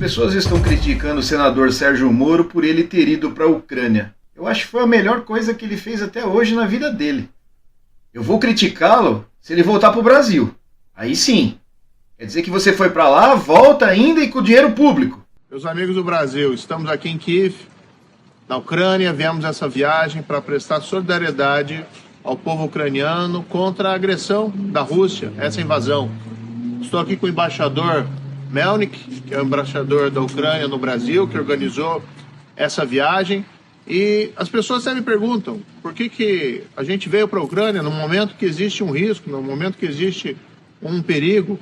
pessoas estão criticando o senador Sérgio Moro por ele ter ido para a Ucrânia. Eu acho que foi a melhor coisa que ele fez até hoje na vida dele. Eu vou criticá-lo se ele voltar para o Brasil. Aí sim. Quer dizer que você foi para lá, volta ainda e com dinheiro público. Meus amigos do Brasil, estamos aqui em Kiev, na Ucrânia. Viemos essa viagem para prestar solidariedade ao povo ucraniano contra a agressão da Rússia, essa invasão. Estou aqui com o embaixador Melnik, que é o embaixador da Ucrânia no Brasil, que organizou essa viagem. E as pessoas sempre me perguntam por que a gente veio para a Ucrânia no momento que existe um risco, no momento que existe um perigo.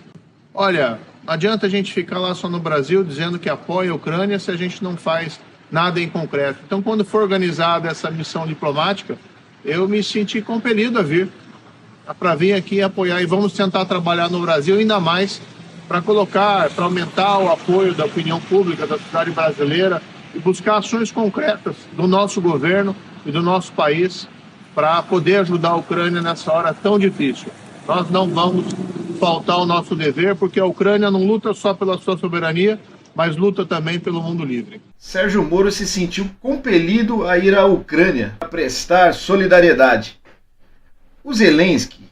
Olha, não adianta a gente ficar lá só no Brasil dizendo que apoia a Ucrânia se a gente não faz nada em concreto. Então, quando for organizada essa missão diplomática, eu me senti compelido a vir para vir aqui apoiar, e vamos tentar trabalhar no Brasil ainda mais para aumentar o apoio da opinião pública, da sociedade brasileira, e buscar ações concretas do nosso governo e do nosso país para poder ajudar a Ucrânia nessa hora tão difícil. Nós não vamos faltar ao nosso dever, porque a Ucrânia não luta só pela sua soberania, mas luta também pelo mundo livre. Sérgio Moro se sentiu compelido a ir à Ucrânia para prestar solidariedade. O Zelensky,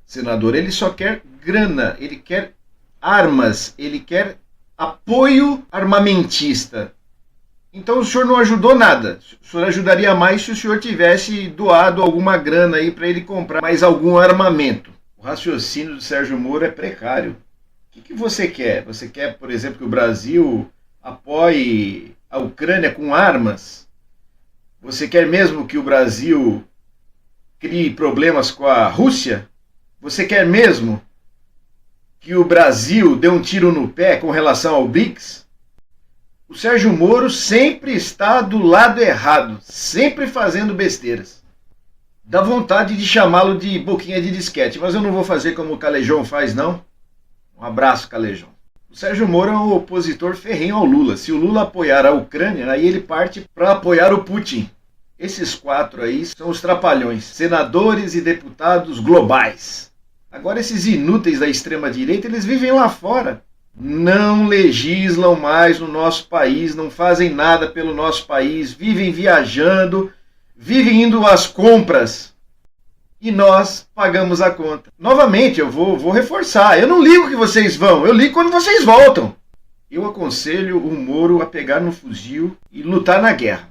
senador, ele só quer grana, ele quer armas, ele quer apoio armamentista. Então o senhor não ajudou nada. O senhor ajudaria mais se o senhor tivesse doado alguma grana aí para ele comprar mais algum armamento. O raciocínio do Sérgio Moro é precário. O que você quer? Você quer, por exemplo, que o Brasil apoie a Ucrânia com armas? Você quer mesmo que o Brasil crie problemas com a Rússia? Você quer mesmo que o Brasil dê um tiro no pé com relação ao BRICS? O Sérgio Moro sempre está do lado errado, sempre fazendo besteiras. Dá vontade de chamá-lo de boquinha de disquete, mas eu não vou fazer como o Calejão faz, não. Um abraço, Calejão. O Sérgio Moro é um opositor ferrenho ao Lula. Se o Lula apoiar a Ucrânia, aí ele parte para apoiar o Putin. Esses quatro aí são os trapalhões, senadores e deputados globais. Agora esses inúteis da extrema-direita, eles vivem lá fora. Não legislam mais no nosso país, não fazem nada pelo nosso país, vivem viajando, vivem indo às compras. E nós pagamos a conta. Novamente, eu vou reforçar. Eu não ligo que vocês vão, eu ligo quando vocês voltam. Eu aconselho o Moro a pegar no fuzil e lutar na guerra.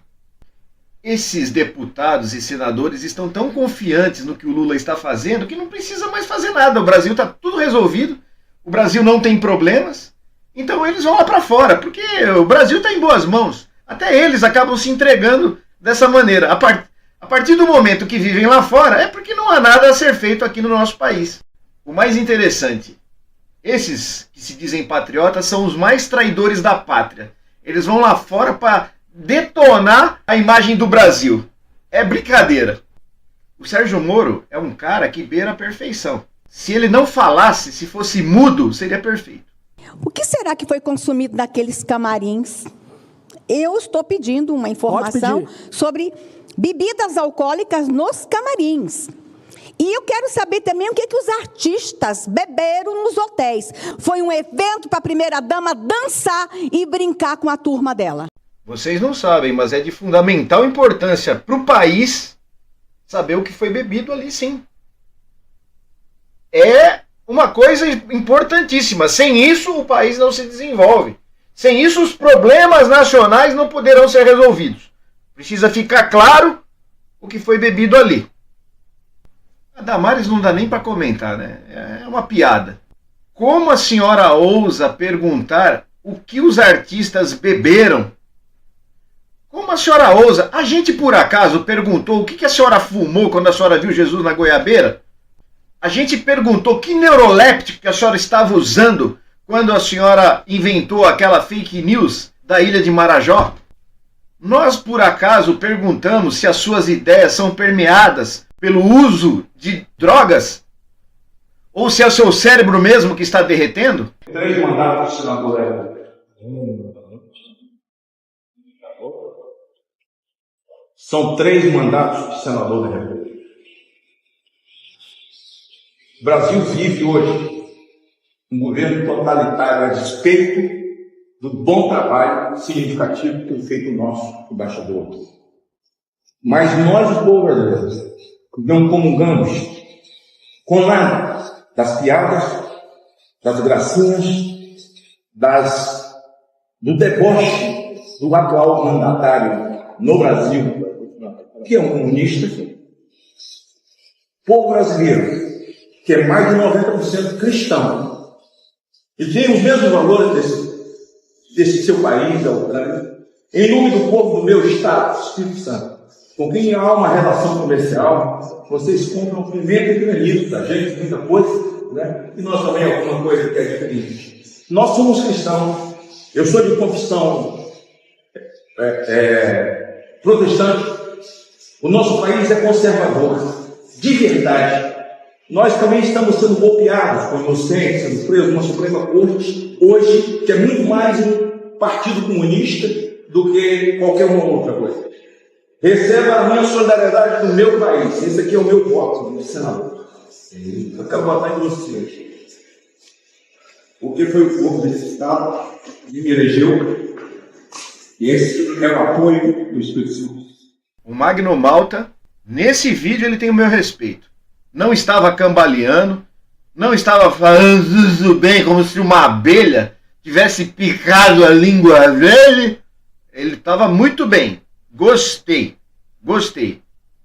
Esses deputados e senadores estão tão confiantes no que o Lula está fazendo que não precisa mais fazer nada. O Brasil está tudo resolvido. O Brasil não tem problemas, então eles vão lá para fora, porque o Brasil está em boas mãos. Até eles acabam se entregando dessa maneira. A partir do momento que vivem lá fora, é porque não há nada a ser feito aqui no nosso país. O mais interessante, esses que se dizem patriotas são os mais traidores da pátria. Eles vão lá fora para detonar a imagem do Brasil. É brincadeira. O Sérgio Moro é um cara que beira a perfeição. Se ele não falasse, se fosse mudo, seria perfeito. O que será que foi consumido naqueles camarins? Eu estou pedindo uma informação sobre bebidas alcoólicas nos camarins. E eu quero saber também o que os artistas beberam nos hotéis. Foi um evento para a primeira-dama dançar e brincar com a turma dela. Vocês não sabem, mas é de fundamental importância para o país saber o que foi bebido ali, sim. É uma coisa importantíssima. Sem isso, o país não se desenvolve. Sem isso, os problemas nacionais não poderão ser resolvidos. Precisa ficar claro o que foi bebido ali. A Damares não dá nem para comentar, né? É uma piada. Como a senhora ousa perguntar o que os artistas beberam? Como a senhora ousa? A gente, por acaso, perguntou o que a senhora fumou quando a senhora viu Jesus na goiabeira? A gente perguntou que neuroléptico que a senhora estava usando quando a senhora inventou aquela fake news da ilha de Marajó? Nós, por acaso, perguntamos se as suas ideias são permeadas pelo uso de drogas? Ou se é o seu cérebro mesmo que está derretendo? 3 mandatos de senador da República. São 3 mandatos de senador da República. O Brasil vive hoje um governo totalitário a despeito do bom trabalho significativo que tem feito o nosso embaixador aqui. Mas nós, os povo brasileiro, não comungamos com nada das piadas, das gracinhas, do deboche do atual mandatário no Brasil, que é um comunista. Povo brasileiro, que é mais de 90% cristão, e tem os mesmos valores desse seu país, da Ucrânia, em nome do povo do meu estado, Espírito Santo, com quem há uma relação comercial, vocês compram pimenta e granito da gente, muita coisa, né? E nós também alguma coisa que é diferente. Nós somos cristãos, eu sou de confissão protestante, o nosso país é conservador, de verdade. Nós também estamos sendo golpeados com inocentes, sendo presos na Suprema Corte, hoje, que é muito mais um partido comunista do que qualquer uma outra coisa. Receba a minha solidariedade do meu país. Esse aqui é o meu voto de senador. Eu quero votar em você. Porque foi o povo desse estado que me elegeu. E esse é o apoio do Espírito Santo. O Magno Malta, nesse vídeo, ele tem o meu respeito. Não estava cambaleando, não estava falando bem como se uma abelha tivesse picado a língua dele. Ele estava muito bem. Gostei.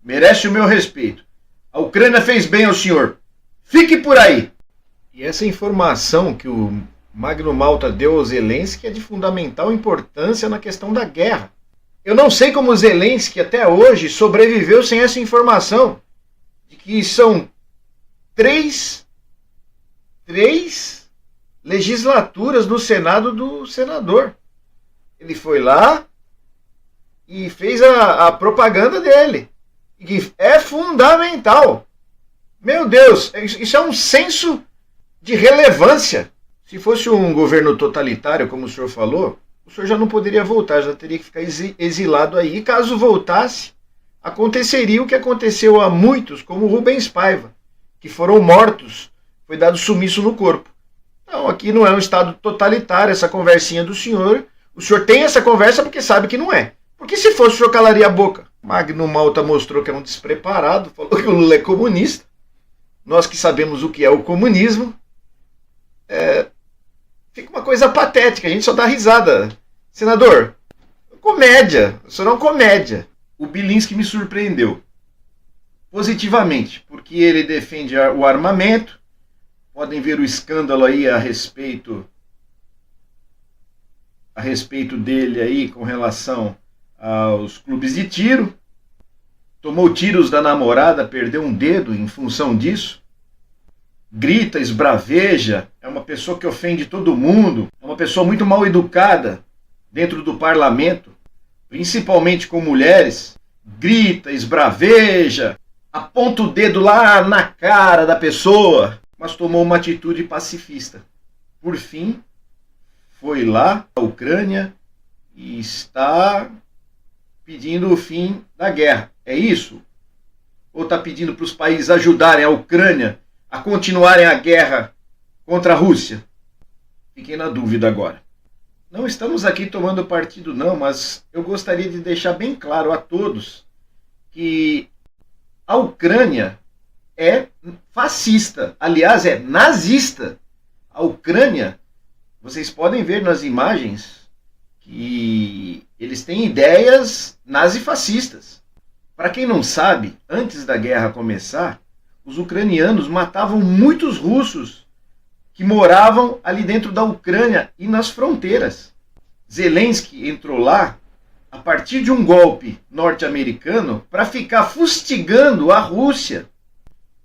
Merece o meu respeito. A Ucrânia fez bem ao senhor. Fique por aí. E essa informação que o Magno Malta deu ao Zelensky é de fundamental importância na questão da guerra. Eu não sei como o Zelensky até hoje sobreviveu sem essa informação. De que são três legislaturas no Senado do senador. Ele foi lá e fez a propaganda dele, que é fundamental. Meu Deus, isso é um senso de relevância. Se fosse um governo totalitário, como o senhor falou, o senhor já não poderia voltar, já teria que ficar exilado aí. E caso voltasse, aconteceria o que aconteceu a muitos, como Rubens Paiva, que foram mortos, foi dado sumiço no corpo. Então, aqui não é um estado totalitário, essa conversinha do senhor. O senhor tem essa conversa porque sabe que não é. Porque se fosse, o senhor calaria a boca. Magno Malta mostrou que é um despreparado, falou que o Lula é comunista. Nós que sabemos o que é o comunismo, fica uma coisa patética, a gente só dá risada. Senador, comédia, o senhor é uma comédia. O Bilinski me surpreendeu positivamente, porque ele defende o armamento. Podem ver o escândalo aí a respeito dele aí com relação aos clubes de tiro. Tomou tiros da namorada, perdeu um dedo em função disso. Grita, esbraveja, é uma pessoa que ofende todo mundo, é uma pessoa muito mal educada dentro do parlamento, principalmente com mulheres. Grita, esbraveja, aponta o dedo lá na cara da pessoa, mas tomou uma atitude pacifista. Por fim, foi lá à Ucrânia e está pedindo o fim da guerra. É isso? Ou está pedindo para os países ajudarem a Ucrânia a continuarem a guerra contra a Rússia? Fiquei na dúvida agora. Não estamos aqui tomando partido não, mas eu gostaria de deixar bem claro a todos que a Ucrânia é fascista, aliás é nazista. A Ucrânia, vocês podem ver nas imagens que eles têm ideias nazifascistas. Para quem não sabe, antes da guerra começar, os ucranianos matavam muitos russos que moravam ali dentro da Ucrânia e nas fronteiras. Zelensky entrou lá a partir de um golpe norte-americano para ficar fustigando a Rússia.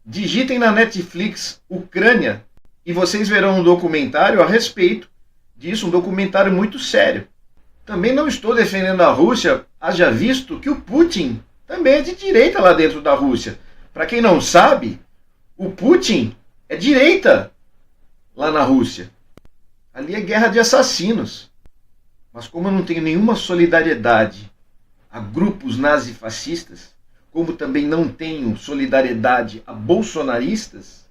Digitem na Netflix Ucrânia e vocês verão um documentário a respeito disso, um documentário muito sério. Também não estou defendendo a Rússia, haja visto que o Putin também é de direita lá dentro da Rússia. Para quem não sabe, o Putin é direita lá na Rússia. Ali é guerra de assassinos. Mas como eu não tenho nenhuma solidariedade a grupos nazifascistas, como também não tenho solidariedade a bolsonaristas,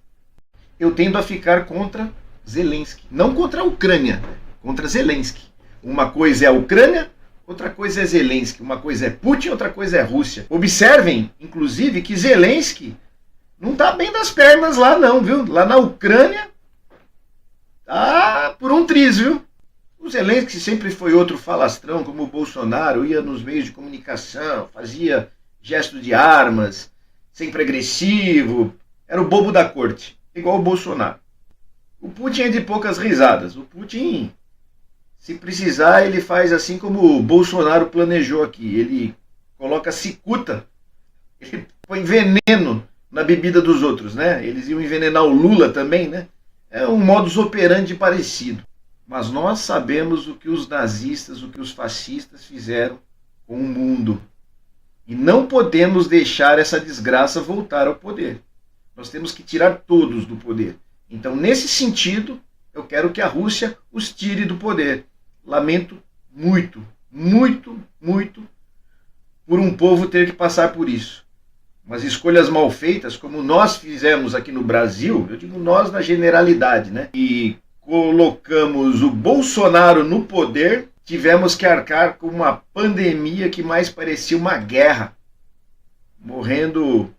eu tendo a ficar contra Zelensky. Não contra a Ucrânia, contra Zelensky. Uma coisa é a Ucrânia, outra coisa é Zelensky. Uma coisa é Putin, outra coisa é Rússia. Observem, inclusive, que Zelensky não está bem das pernas lá não, viu? Lá na Ucrânia, tá por um triz, viu? O Zelensky sempre foi outro falastrão, como o Bolsonaro, ia nos meios de comunicação, fazia gesto de armas, sempre agressivo, era o bobo da corte, igual o Bolsonaro. O Putin é de poucas risadas. O Putin, se precisar, ele faz assim como o Bolsonaro planejou aqui. Ele coloca cicuta, ele põe veneno na bebida dos outros, né? Eles iam envenenar o Lula também, né? É um modus operandi parecido. Mas nós sabemos o que os nazistas, o que os fascistas fizeram com o mundo. E não podemos deixar essa desgraça voltar ao poder. Nós temos que tirar todos do poder. Então, nesse sentido, eu quero que a Rússia os tire do poder. Lamento muito, muito, muito por um povo ter que passar por isso. Mas escolhas mal feitas, como nós fizemos aqui no Brasil, eu digo nós na generalidade, né? E colocamos o Bolsonaro no poder, tivemos que arcar com uma pandemia que mais parecia uma guerra, morrendo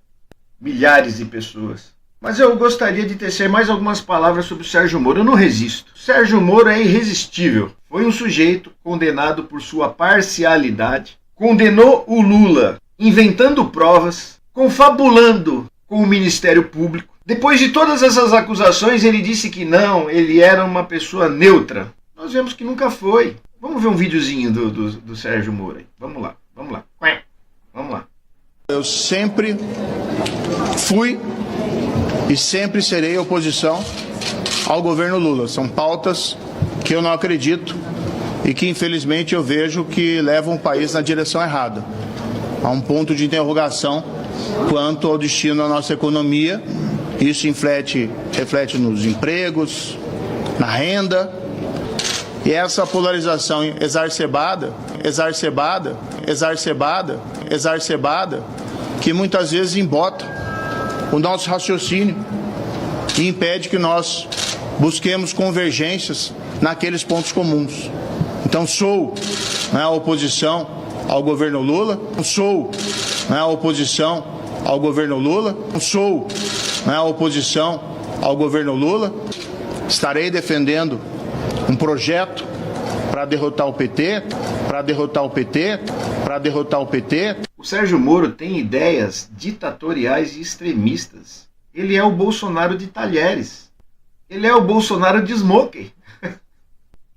milhares de pessoas. Mas eu gostaria de tecer mais algumas palavras sobre o Sérgio Moro. Eu não resisto. Sérgio Moro é irresistível. Foi um sujeito condenado por sua parcialidade, condenou o Lula inventando provas, confabulando com o Ministério Público. Depois de todas essas acusações, ele disse que não, ele era uma pessoa neutra. Nós vemos que nunca foi. Vamos ver um videozinho do Sérgio Moro aí. Vamos lá. Vamos lá. Eu sempre fui e sempre serei oposição ao governo Lula. São pautas que eu não acredito e que infelizmente eu vejo que levam o país na direção errada. Há um ponto de interrogação quanto ao destino da nossa economia. Isso reflete nos empregos, na renda. E essa polarização exacerbada, que muitas vezes embota o nosso raciocínio e impede que nós busquemos convergências naqueles pontos comuns. Então sou a oposição ao governo Lula, sou a oposição ao governo Lula, sou a oposição ao governo Lula, estarei defendendo um projeto para derrotar o PT, O Sérgio Moro tem ideias ditatoriais e extremistas. Ele é o Bolsonaro de Talheres. Ele é o Bolsonaro de Smoker.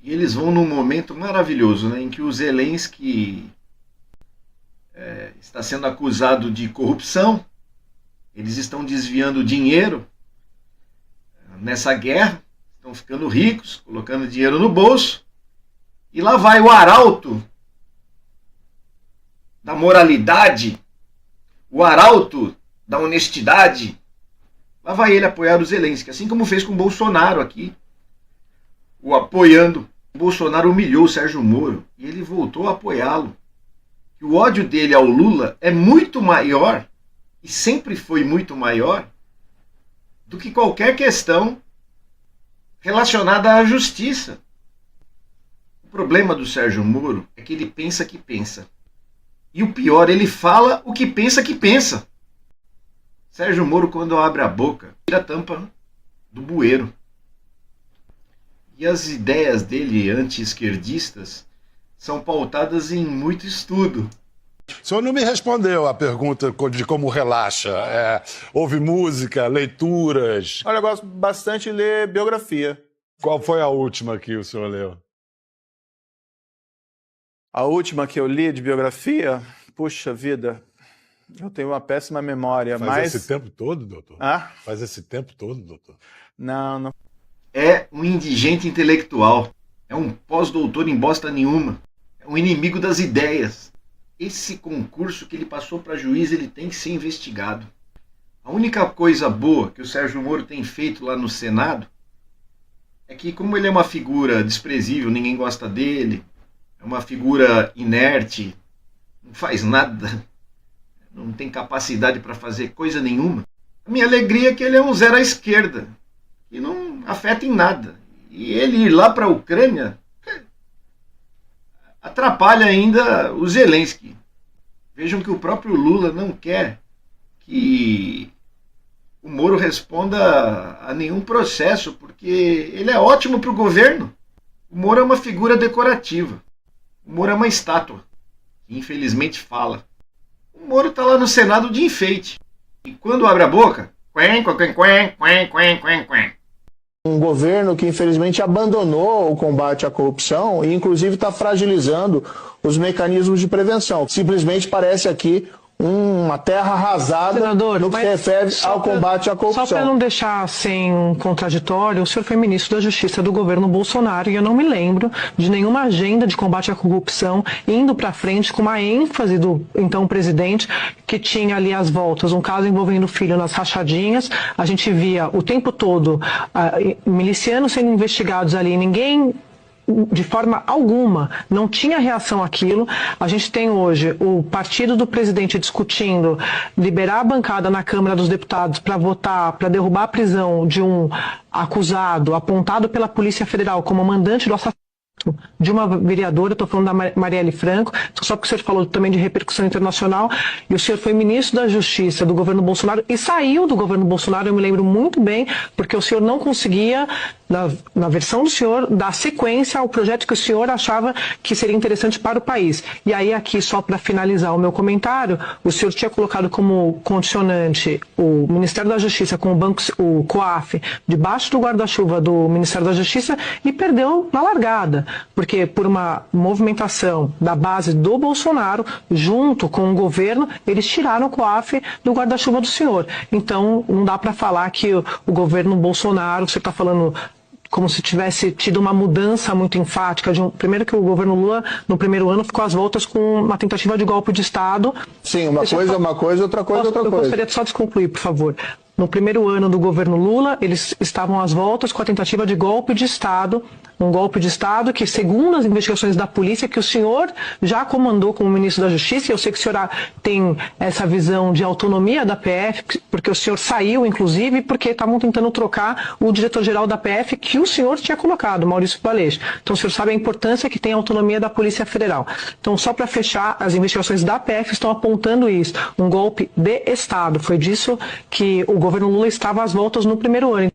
E eles vão num momento maravilhoso, né, em que o Zelensky está sendo acusado de corrupção. Eles estão desviando dinheiro nessa guerra. Estão ficando ricos, colocando dinheiro no bolso. E lá vai o arauto da moralidade, o arauto da honestidade. Lá vai ele apoiar o Zelensky, assim como fez com o Bolsonaro aqui, o apoiando. O Bolsonaro humilhou o Sérgio Moro e ele voltou a apoiá-lo. O ódio dele ao Lula é muito maior, e sempre foi muito maior, do que qualquer questão relacionada à justiça. O problema do Sérgio Moro é que ele pensa que pensa. E o pior, ele fala o que pensa que pensa. Sérgio Moro, quando abre a boca, tira a tampa do bueiro. E as ideias dele anti-esquerdistas são pautadas em muito estudo. O senhor não me respondeu a pergunta de como relaxa. Ouve música, leituras. Olha, eu gosto bastante de ler biografia. Qual foi a última que o senhor leu? A última que eu li de biografia? Puxa vida, eu tenho uma péssima memória. Faz esse tempo todo, doutor? Ah? Faz esse tempo todo, doutor? Não. É um indigente intelectual. É um pós-doutor em bosta nenhuma. É um inimigo das ideias. Esse concurso que ele passou para juiz, ele tem que ser investigado. A única coisa boa que o Sérgio Moro tem feito lá no Senado é que, como ele é uma figura desprezível, ninguém gosta dele, é uma figura inerte, não faz nada, não tem capacidade para fazer coisa nenhuma. A minha alegria é que ele é um zero à esquerda, que não afeta em nada. E ele ir lá para a Ucrânia, atrapalha ainda o Zelensky. Vejam que o próprio Lula não quer que o Moro responda a nenhum processo, porque ele é ótimo para o governo. O Moro é uma figura decorativa. O Moro é uma estátua, que infelizmente fala. O Moro está lá no Senado de enfeite. E quando abre a boca, um governo que infelizmente abandonou o combate à corrupção e inclusive está fragilizando os mecanismos de prevenção. Simplesmente parece aqui uma terra arrasada, senador, no que se refere ao combate à corrupção. Só para não deixar sem contraditório, o senhor foi ministro da Justiça do governo Bolsonaro e eu não me lembro de nenhuma agenda de combate à corrupção indo para frente com uma ênfase do então presidente, que tinha ali as voltas, um caso envolvendo o filho nas rachadinhas. A gente via o tempo todo milicianos sendo investigados ali, ninguém de forma alguma não tinha reação àquilo. A gente tem hoje o partido do presidente discutindo liberar a bancada na Câmara dos Deputados para votar, para derrubar a prisão de um acusado apontado pela Polícia Federal como mandante do assassinato de uma vereadora, estou falando da Marielle Franco, só porque o senhor falou também de repercussão internacional, e o senhor foi ministro da Justiça do governo Bolsonaro e saiu do governo Bolsonaro, eu me lembro muito bem, porque o senhor não conseguia, na versão do senhor, dar sequência ao projeto que o senhor achava que seria interessante para o país. E aí aqui, só para finalizar o meu comentário, o senhor tinha colocado como condicionante o Ministério da Justiça com o COAF debaixo do guarda-chuva do Ministério da Justiça e perdeu na largada. Porque por uma movimentação da base do Bolsonaro, junto com o governo, eles tiraram o COAF do guarda-chuva do senhor. Então, não dá para falar que o governo Bolsonaro, você está falando como se tivesse tido uma mudança muito enfática. Primeiro que o governo Lula, no primeiro ano, ficou às voltas com uma tentativa de golpe de Estado. Sim, uma coisa é uma coisa, outra coisa é outra coisa. Eu gostaria só de concluir, por favor. No primeiro ano do governo Lula, eles estavam às voltas com a tentativa de golpe de Estado, um golpe de Estado que, segundo as investigações da polícia, que o senhor já comandou como ministro da Justiça, e eu sei que o senhor tem essa visão de autonomia da PF, porque o senhor saiu, inclusive, porque estavam tentando trocar o diretor-geral da PF que o senhor tinha colocado, Maurício Valeix. Então o senhor sabe a importância que tem a autonomia da Polícia Federal. Então, só para fechar, as investigações da PF estão apontando isso, um golpe de Estado. Foi disso que o governo Lula estava às voltas no primeiro ano.